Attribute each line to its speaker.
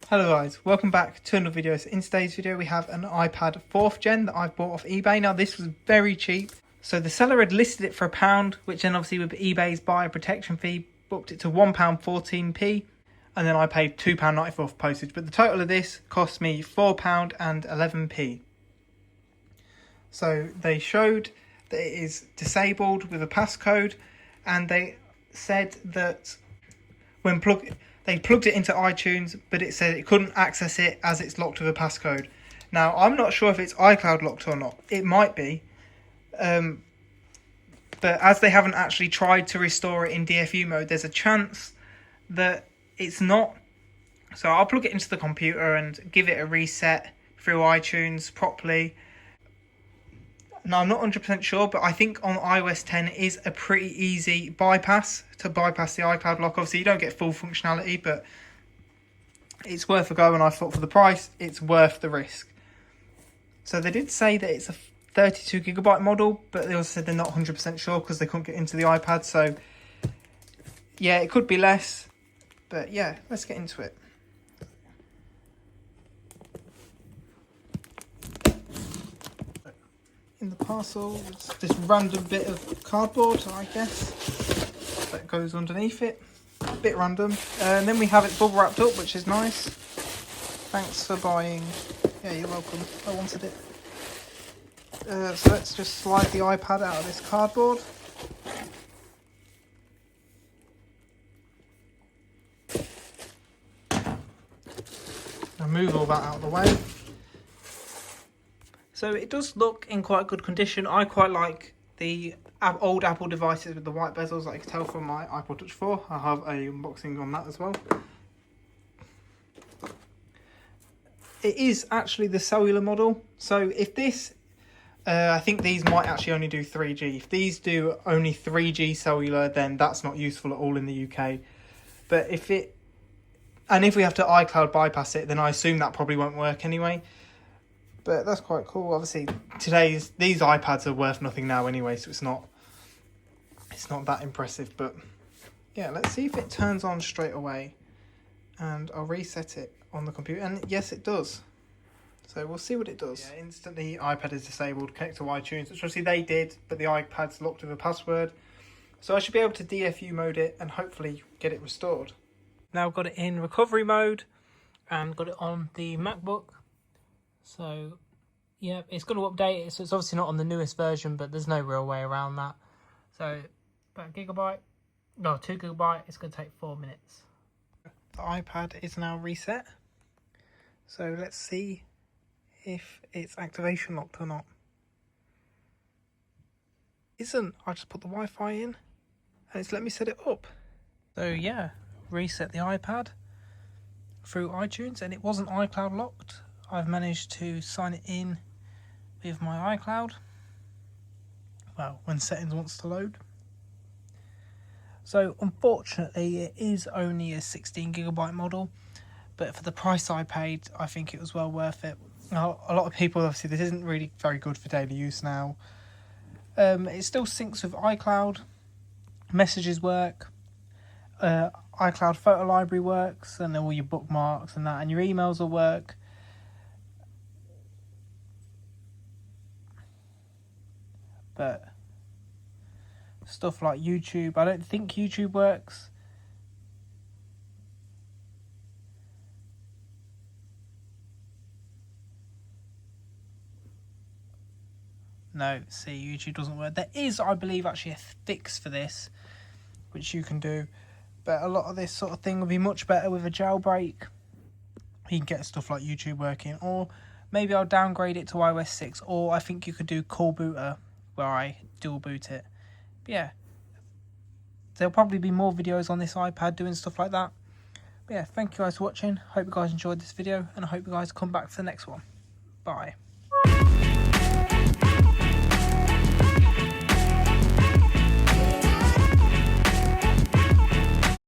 Speaker 1: Hello guys, welcome back to another video. So in today's video we have an iPad 4th gen that I've bought off eBay. Now this was very cheap. So the seller had listed it for £1, which then obviously with eBay's buyer protection fee booked it to £1.14p, and then I paid £2.94 for postage. But the total of this cost me £4.11p. So they showed that it is disabled with a passcode, and they said that when they plugged it into iTunes, but it said it couldn't access it as it's locked with a passcode. Now, I'm not sure if it's iCloud locked or not. It might be. But as they haven't actually tried to restore it in DFU mode, there's a chance that it's not. So I'll plug it into the computer and give it a reset through iTunes properly. Now, I'm not 100% sure, but I think on iOS 10 it is a pretty easy bypass to bypass the iCloud lock. Obviously, you don't get full functionality, but it's worth a go, and I thought for the price, it's worth the risk. So they did say that it's a 32GB model, but they also said they're not 100% sure because they couldn't get into the iPad. So, yeah, it could be less, but yeah, let's get into it. In the parcel, it's this random bit of cardboard, I guess, that goes underneath it. A bit random. And then we have it bubble wrapped up, which is nice. Thanks for buying. Yeah, you're welcome. I wanted it. So let's just slide the iPad out of this cardboard. I'll move all that out of the way. So it does look in quite good condition. I quite like the old Apple devices with the white bezels, like you can tell from my iPod Touch 4. I have a unboxing on that as well. It is actually the cellular model. So if this, I think these might actually only do 3G. If these do only 3G cellular, then that's not useful at all in the UK. But if we have to iCloud bypass it, then I assume that probably won't work anyway. But that's quite cool. Obviously, these iPads are worth nothing now anyway, so it's not that impressive. But yeah, let's see if it turns on straight away, and I'll reset it on the computer. And yes, it does. So we'll see what it does. Yeah, instantly iPad is disabled. Connect to iTunes, which obviously they did, but the iPad's locked with a password. So I should be able to DFU mode it and hopefully get it restored. Now I've got it in recovery mode and got it on the MacBook. So, yeah, it's going to update it. So it's obviously not on the newest version, but there's no real way around that. So, about 2 GB, it's going to take 4 minutes. The iPad is now reset. So let's see if it's activation locked or not. Isn't. I just put the Wi-Fi in and it's let me set it up. So yeah, reset the iPad through iTunes, and it wasn't iCloud locked. I've managed to sign it in with my iCloud. Well, when settings wants to load. So unfortunately it is only a 16GB model, but for the price I paid, I think it was well worth it. Now, a lot of people, obviously this isn't really very good for daily use now. It still syncs with iCloud, messages work, iCloud photo library works, and then all your bookmarks and that, and your emails will work. But stuff like YouTube, I don't think YouTube works. No, see, YouTube doesn't work. There is, I believe, actually a fix for this, which you can do. But a lot of this sort of thing would be much better with a jailbreak. You can get stuff like YouTube working. Or maybe I'll downgrade it to iOS 6. Or I think you could do Call Booter, where I dual boot it. But yeah, there'll probably be more videos on this iPad doing stuff like that. But yeah, thank you guys for watching. Hope you guys enjoyed this video, and I hope you guys come back for the next one. Bye.